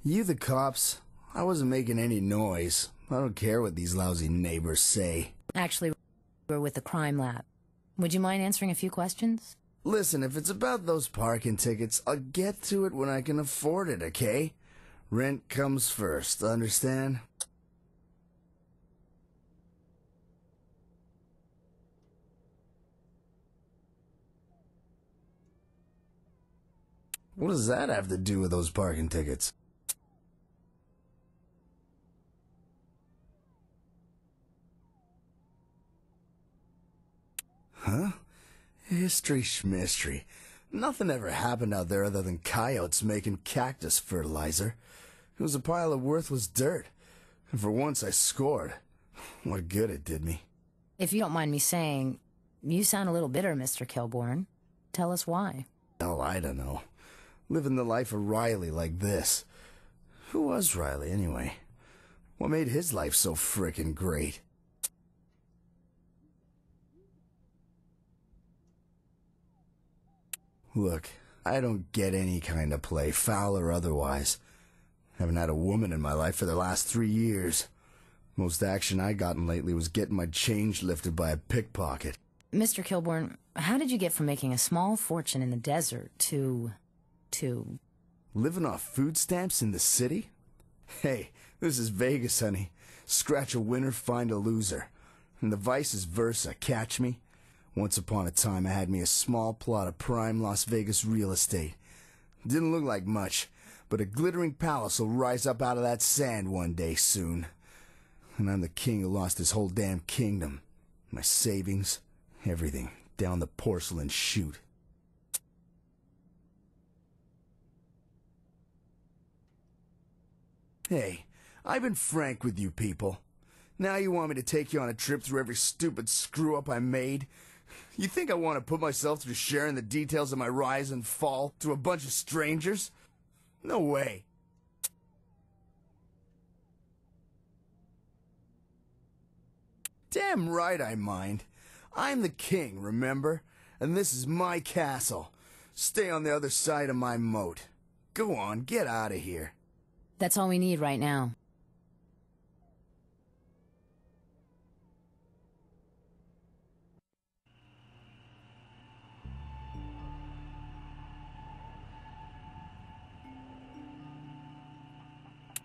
You the cops? I wasn't making any noise. I don't care what these lousy neighbors say. Actually, we're with the crime lab. Would you mind answering a few questions? Listen, if it's about those parking tickets, I'll get to it when I can afford it, okay? Rent comes first, understand? What does that have to do with those parking tickets? Huh? History schmistery. Nothing ever happened out there other than coyotes making cactus fertilizer. It was a pile of worthless dirt. And for once I scored. What good it did me. If you don't mind me saying, you sound a little bitter, Mr. Kilbourne. Tell us why. Hell, I don't know. Living the life of Riley like this. Who was Riley, anyway? What made his life so frickin' great? Look, I don't get any kind of play, foul or otherwise. Haven't had a woman in my life for the last 3 years. Most action I gotten lately was getting my change lifted by a pickpocket. Mr. Kilbourne, how did you get from making a small fortune in the desert to... Living off food stamps in the city? Hey, this is Vegas, honey. Scratch a winner, find a loser. And the vice versa, catch me? Once upon a time, I had me a small plot of prime Las Vegas real estate. Didn't look like much, but a glittering palace will rise up out of that sand one day soon. And I'm the king who lost his whole damn kingdom. My savings, everything, down the porcelain chute. Hey, I've been frank with you people. Now you want me to take you on a trip through every stupid screw-up I made? You think I want to put myself through sharing the details of my rise and fall to a bunch of strangers? No way. Damn right I mind. I'm the king, remember? And this is my castle. Stay on the other side of my moat. Go on, get out of here. That's all we need right now.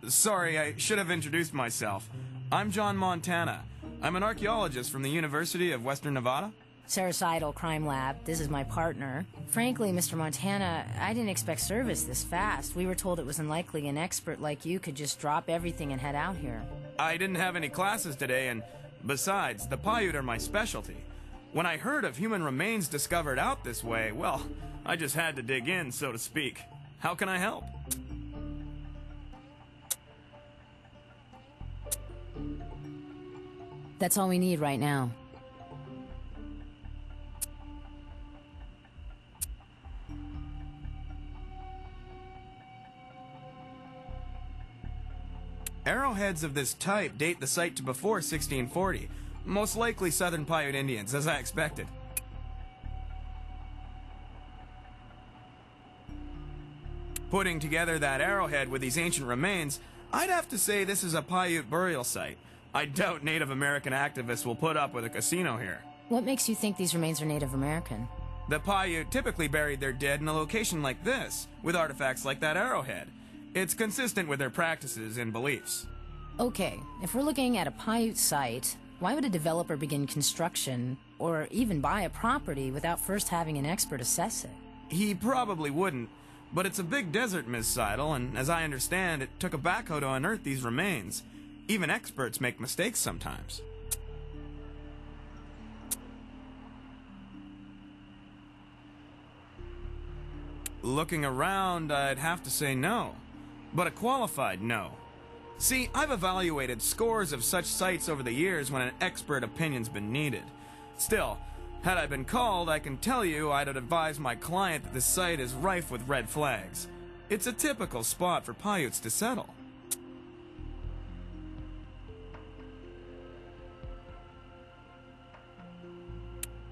Sorry, I should have introduced myself. I'm John Montana. I'm an archaeologist from the University of Western Nevada. Sericidal Crime Lab, this is my partner. Frankly, Mr. Montana, I didn't expect service this fast. We were told it was unlikely an expert like you could just drop everything and head out here. I didn't have any classes today, and besides, the Paiute are my specialty. When I heard of human remains discovered out this way, well, I just had to dig in, so to speak. How can I help? That's all we need right now. Arrowheads of this type date the site to before 1640, most likely southern Paiute Indians, as I expected. Putting together that arrowhead with these ancient remains, I'd have to say this is a Paiute burial site. I doubt Native American activists will put up with a casino here. What makes you think these remains are Native American? The Paiute typically buried their dead in a location like this, with artifacts like that arrowhead. It's consistent with their practices and beliefs. Okay, if we're looking at a Paiute site, why would a developer begin construction, or even buy a property, without first having an expert assess it? He probably wouldn't, but it's a big desert, Ms. Seidel, and as I understand, it took a backhoe to unearth these remains. Even experts make mistakes sometimes. Looking around, I'd have to say no. But a qualified no. See, I've evaluated scores of such sites over the years when an expert opinion's been needed. Still, had I been called, I can tell you I'd advise my client that this site is rife with red flags. It's a typical spot for Paiutes to settle.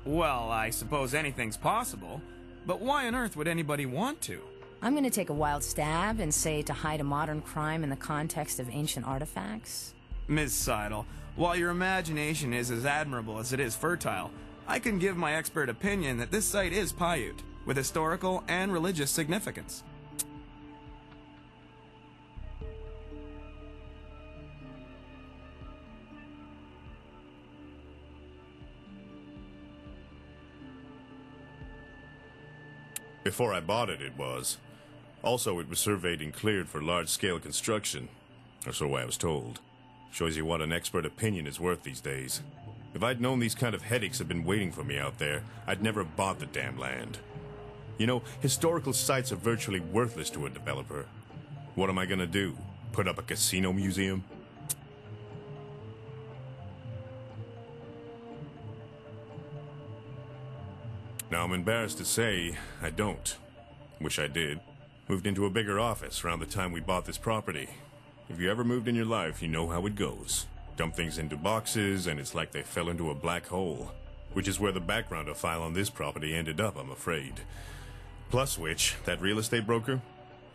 Well, I suppose anything's possible, but why on earth would anybody want to? I'm gonna take a wild stab and say to hide a modern crime in the context of ancient artifacts. Ms. Seidel, while your imagination is as admirable as it is fertile, I can give my expert opinion that this site is Paiute, with historical and religious significance. Before I bought it, it was. Also, it was surveyed and cleared for large-scale construction, or so I was told. Shows you what an expert opinion is worth these days. If I'd known these kind of headaches had been waiting for me out there, I'd never bought the damn land. You know, historical sites are virtually worthless to a developer. What am I gonna do? Put up a casino museum? Now, I'm embarrassed to say, I don't. Wish I did. Moved into a bigger office around the time we bought this property. If you ever moved in your life, you know how it goes. Dump things into boxes, and it's like they fell into a black hole. Which is where the backgrounder file on this property ended up, I'm afraid. Plus which, that real estate broker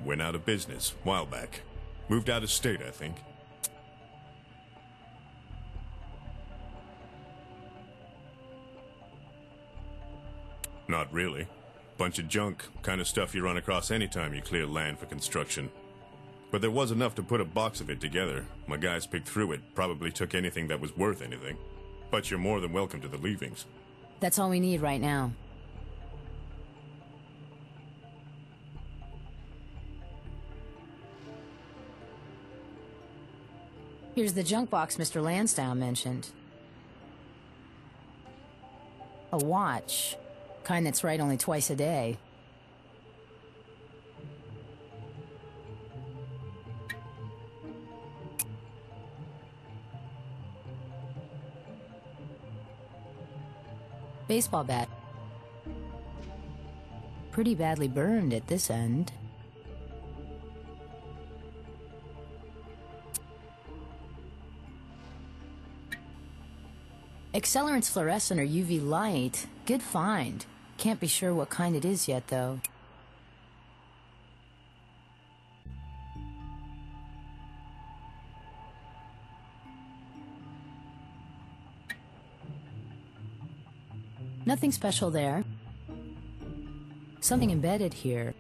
went out of business a while back. Moved out of state, I think. Not really. Bunch of junk, kind of stuff you run across anytime you clear land for construction. But there was enough to put a box of it together. My guys picked through it, probably took anything that was worth anything. But you're more than welcome to the leavings. That's all we need right now. Here's the junk box Mr. Lansdowne mentioned. A watch. Kind that's right only twice a day. Baseball bat. Pretty badly burned at this end. Accelerant's fluorescent or UV light. Good find. Can't be sure what kind it is yet, though. Nothing special there. Something embedded here.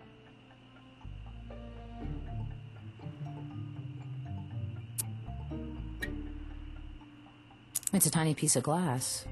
It's a tiny piece of glass.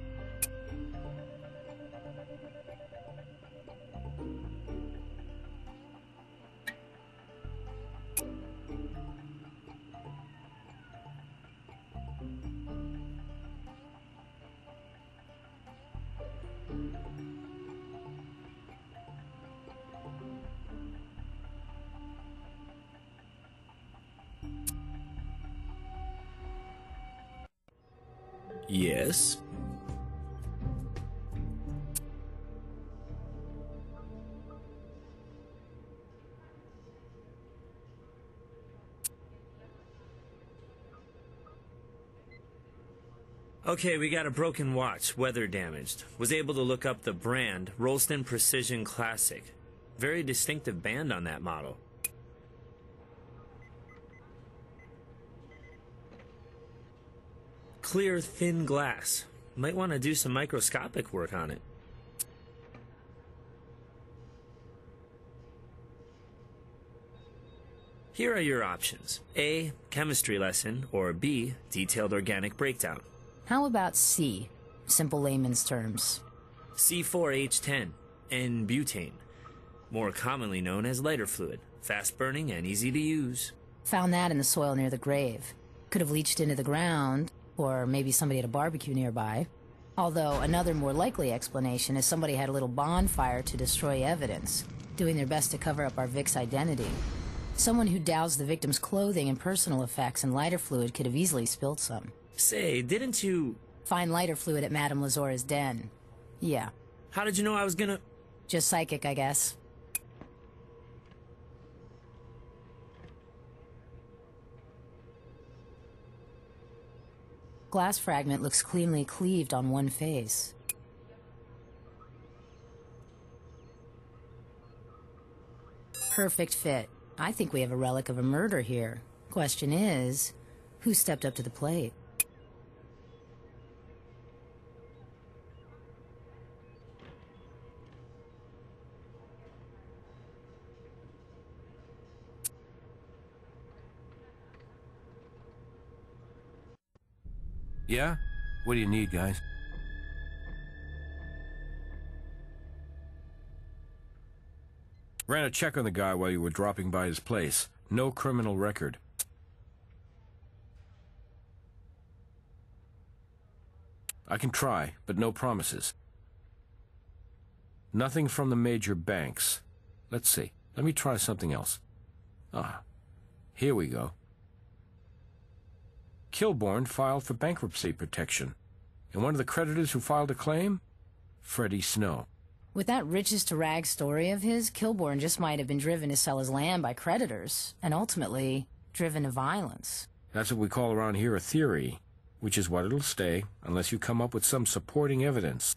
Yes? Okay, we got a broken watch, weather damaged. Was able to look up the brand, Rolston Precision Classic. Very distinctive band on that model. Clear, thin glass. Might want to do some microscopic work on it. Here are your options. A, chemistry lesson, or B, detailed organic breakdown. How about C? Simple layman's terms. C4H10, N-butane. More commonly known as lighter fluid. Fast burning and easy to use. Found that in the soil near the grave. Could have leached into the ground, or maybe somebody had a barbecue nearby. Although another more likely explanation is somebody had a little bonfire to destroy evidence, doing their best to cover up our Vic's identity. Someone who doused the victim's clothing and personal effects in lighter fluid could have easily spilled some. Say, didn't you... Find lighter fluid at Madame Lazora's den. Yeah. How did you know I was gonna... Just psychic, I guess. Glass fragment looks cleanly cleaved on one face. Perfect fit. I think we have a relic of a murder here. Question is, who stepped up to the plate? Yeah? What do you need, guys? Ran a check on the guy while you were dropping by his place. No criminal record. I can try, but no promises. Nothing from the major banks. Let's see. Let me try something else. Ah, here we go. Kilbourne filed for bankruptcy protection. And one of the creditors who filed a claim? Freddie Snow. With that riches-to-rags story of his, Kilbourne just might have been driven to sell his land by creditors, and ultimately driven to violence. That's what we call around here a theory, which is what it'll stay unless you come up with some supporting evidence.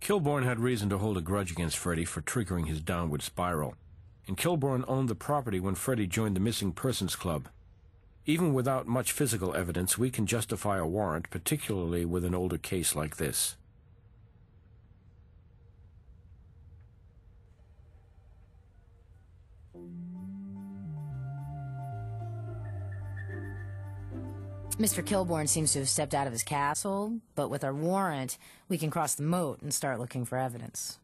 Kilbourne had reason to hold a grudge against Freddie for triggering his downward spiral. And Kilbourne owned the property when Freddie joined the Missing Persons Club. Even without much physical evidence, we can justify a warrant, particularly with an older case like this. Mr. Kilbourne seems to have stepped out of his castle, but with our warrant, we can cross the moat and start looking for evidence.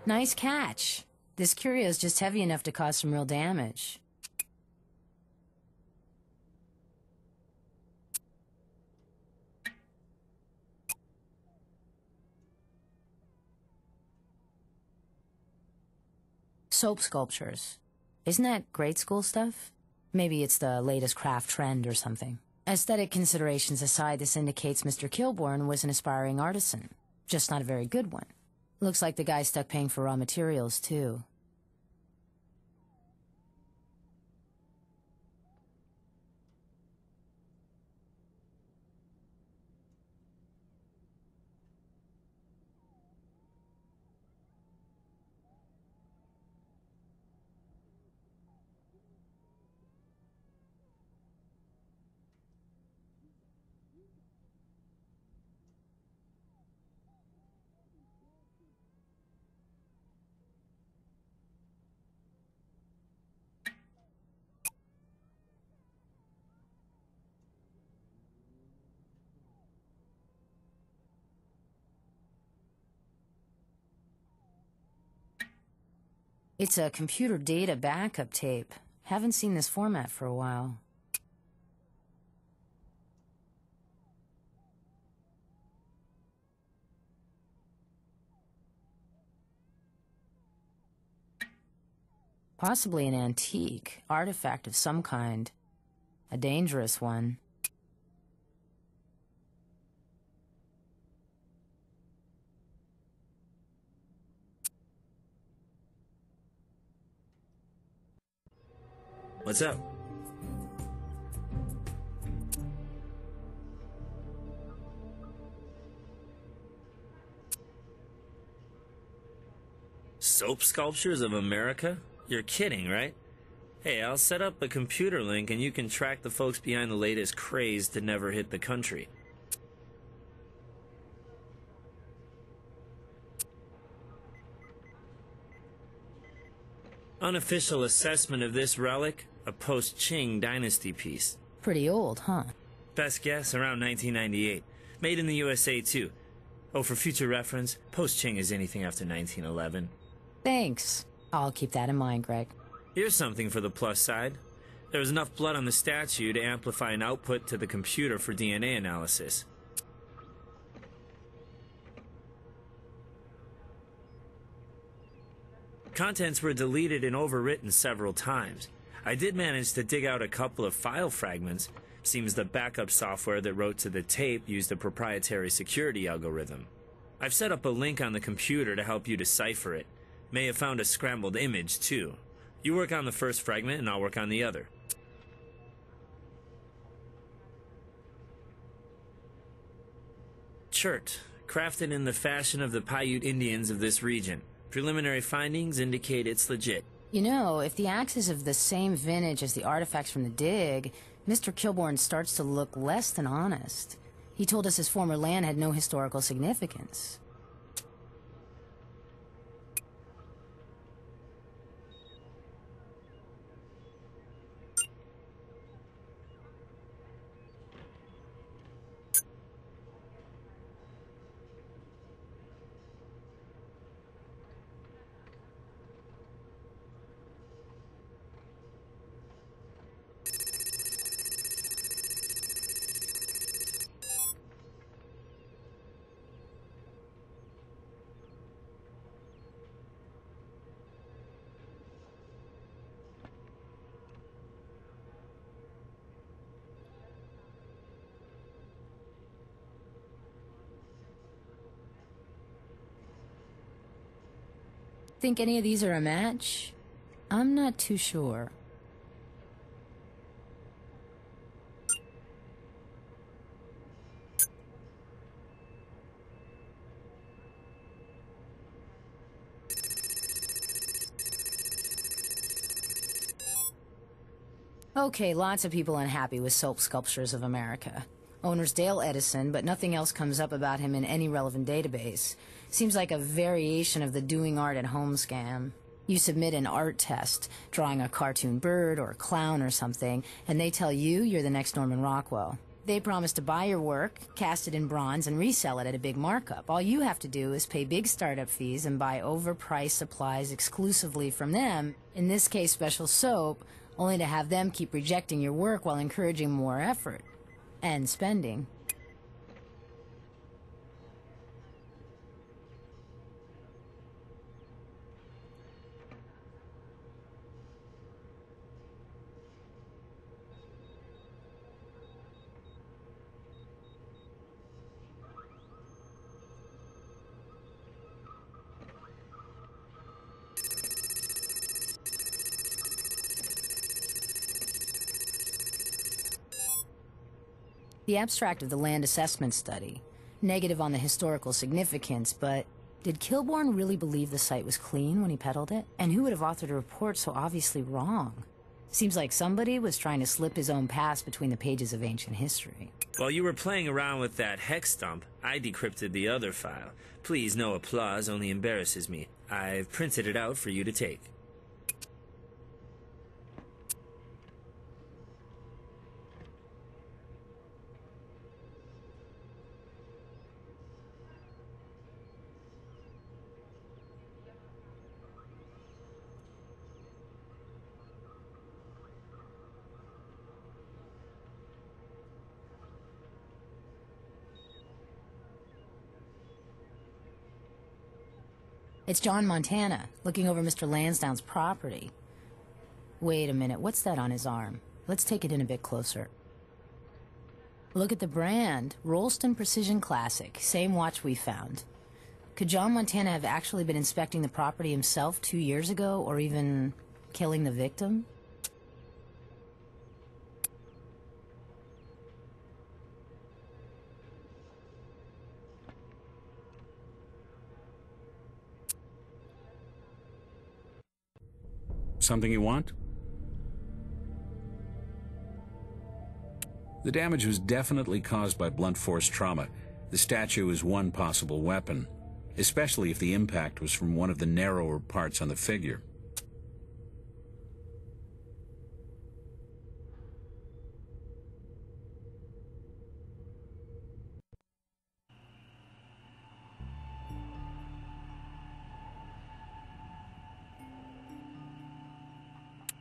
Nice catch. This curio is just heavy enough to cause some real damage. Soap sculptures. Isn't that grade school stuff? Maybe it's the latest craft trend or something. Aesthetic considerations aside, this indicates Mr. Kilbourne was an aspiring artisan, just not a very good one. Looks like the guy stuck paying for raw materials, too. It's a computer data backup tape. Haven't seen this format for a while. Possibly an antique, artifact of some kind. A dangerous one. What's up? Soap sculptures of America? You're kidding, right? Hey, I'll set up a computer link and you can track the folks behind the latest craze to never hit the country. Unofficial assessment of this relic, a post-Qing dynasty piece. Pretty old, huh? Best guess, around 1998. Made in the USA, too. Oh, for future reference, post-Qing is anything after 1911. Thanks. I'll keep that in mind, Greg. Here's something for the plus side. There was enough blood on the statue to amplify an output to the computer for DNA analysis. Contents were deleted and overwritten several times. I did manage to dig out a couple of file fragments. Seems the backup software that wrote to the tape used a proprietary security algorithm. I've set up a link on the computer to help you decipher it. May have found a scrambled image, too. You work on the first fragment, and I'll work on the other. Chert, crafted in the fashion of the Paiute Indians of this region. Preliminary findings indicate it's legit. You know, if the axe is of the same vintage as the artifacts from the dig, Mr. Kilbourne starts to look less than honest. He told us his former land had no historical significance. Think any of these are a match? I'm not too sure. Okay, lots of people unhappy with Soap Sculptures of America. Owner's Dale Edison, but nothing else comes up about him in any relevant database. Seems like a variation of the doing art at home scam. You submit an art test, drawing a cartoon bird or a clown or something, and they tell you you're the next Norman Rockwell. They promise to buy your work, cast it in bronze, and resell it at a big markup. All you have to do is pay big startup fees and buy overpriced supplies exclusively from them, in this case special soap, only to have them keep rejecting your work while encouraging more effort. And spending. The abstract of the land assessment study. Negative on the historical significance, but did Kilbourne really believe the site was clean when he peddled it? And who would have authored a report so obviously wrong? Seems like somebody was trying to slip his own past between the pages of ancient history. While you were playing around with that hex dump, I decrypted the other file. Please, no applause, only embarrasses me. I've printed it out for you to take. It's John Montana, looking over Mr. Lansdowne's property. Wait a minute, what's that on his arm? Let's take it in a bit closer. Look at the brand, Rolston Precision Classic, same watch we found. Could John Montana have actually been inspecting the property himself 2 years ago, or even killing the victim? Something you want? The damage was definitely caused by blunt force trauma. The statue is one possible weapon, especially if the impact was from one of the narrower parts on the figure.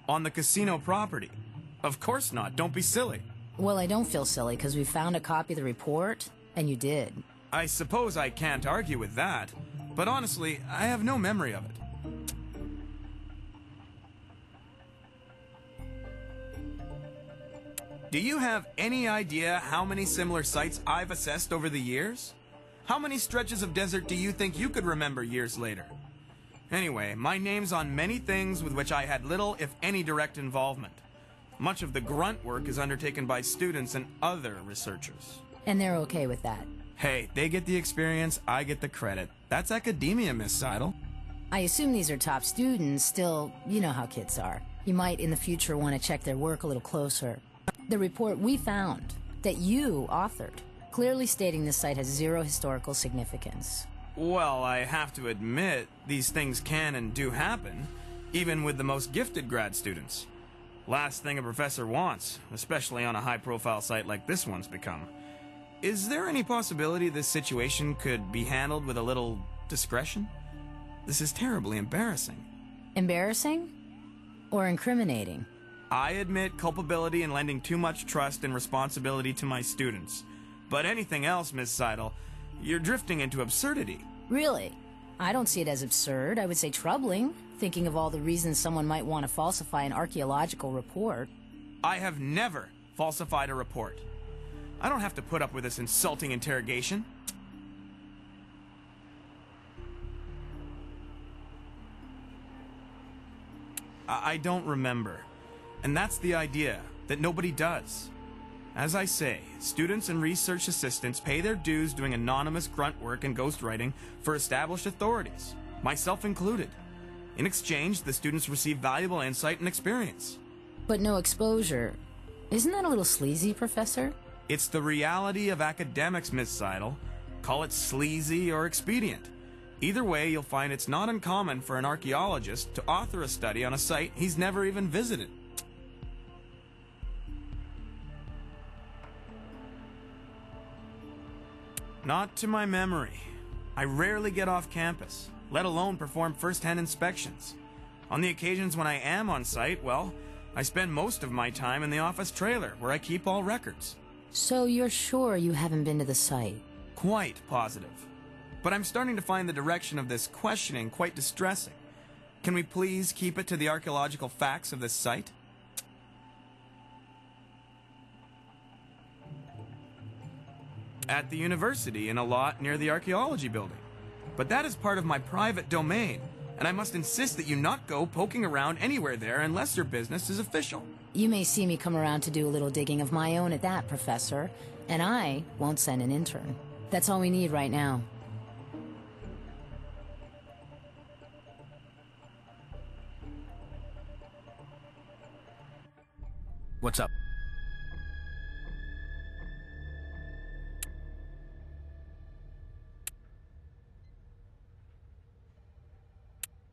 On the casino property? Of course not. Don't be silly. Well, I don't feel silly, because we found a copy of the report, and you did. I suppose I can't argue with that, but honestly, I have no memory of it. Do you have any idea how many similar sites I've assessed over the years? How many stretches of desert do you think you could remember years later? Anyway, my name's on many things with which I had little, if any, direct involvement. Much of the grunt work is undertaken by students and other researchers. And they're okay with that. Hey, they get the experience, I get the credit. That's academia, Miss Seidel. I assume these are top students. Still, you know how kids are. You might in the future want to check their work a little closer. The report we found, that you authored, clearly stating this site has zero historical significance. Well, I have to admit, these things can and do happen, even with the most gifted grad students. Last thing a professor wants, especially on a high-profile site like this one's become. Is there any possibility this situation could be handled with a little discretion? This is terribly embarrassing. Embarrassing? Or incriminating? I admit culpability in lending too much trust and responsibility to my students. But anything else, Miss Seidel, you're drifting into absurdity. Really? I don't see it as absurd. I would say troubling, thinking of all the reasons someone might want to falsify an archaeological report. I have never falsified a report. I don't have to put up with this insulting interrogation. I don't remember. And that's the idea, that nobody does. As I say, students and research assistants pay their dues doing anonymous grunt work and ghostwriting for established authorities, myself included. In exchange, the students receive valuable insight and experience. But no exposure. Isn't that a little sleazy, Professor? It's the reality of academics, Miss Seidel. Call it sleazy or expedient. Either way, you'll find it's not uncommon for an archaeologist to author a study on a site he's never even visited. Not to my memory. I rarely get off campus, let alone perform first-hand inspections. On the occasions when I am on site, well, I spend most of my time in the office trailer, where I keep all records. So you're sure you haven't been to the site? Quite positive. But I'm starting to find the direction of this questioning quite distressing. Can we please keep it to the archaeological facts of this site? At the university, in a lot near the archaeology building. But that is part of my private domain, and I must insist that you not go poking around anywhere there unless your business is official. You may see me come around to do a little digging of my own at that, Professor, and I won't send an intern. That's all we need right now. What's up?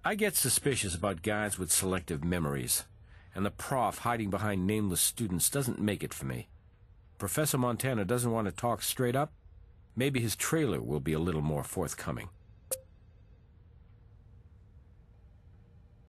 I get suspicious about guys with selective memories, and the prof hiding behind nameless students doesn't make it for me. Professor Montana doesn't want to talk straight up. Maybe his trailer will be a little more forthcoming.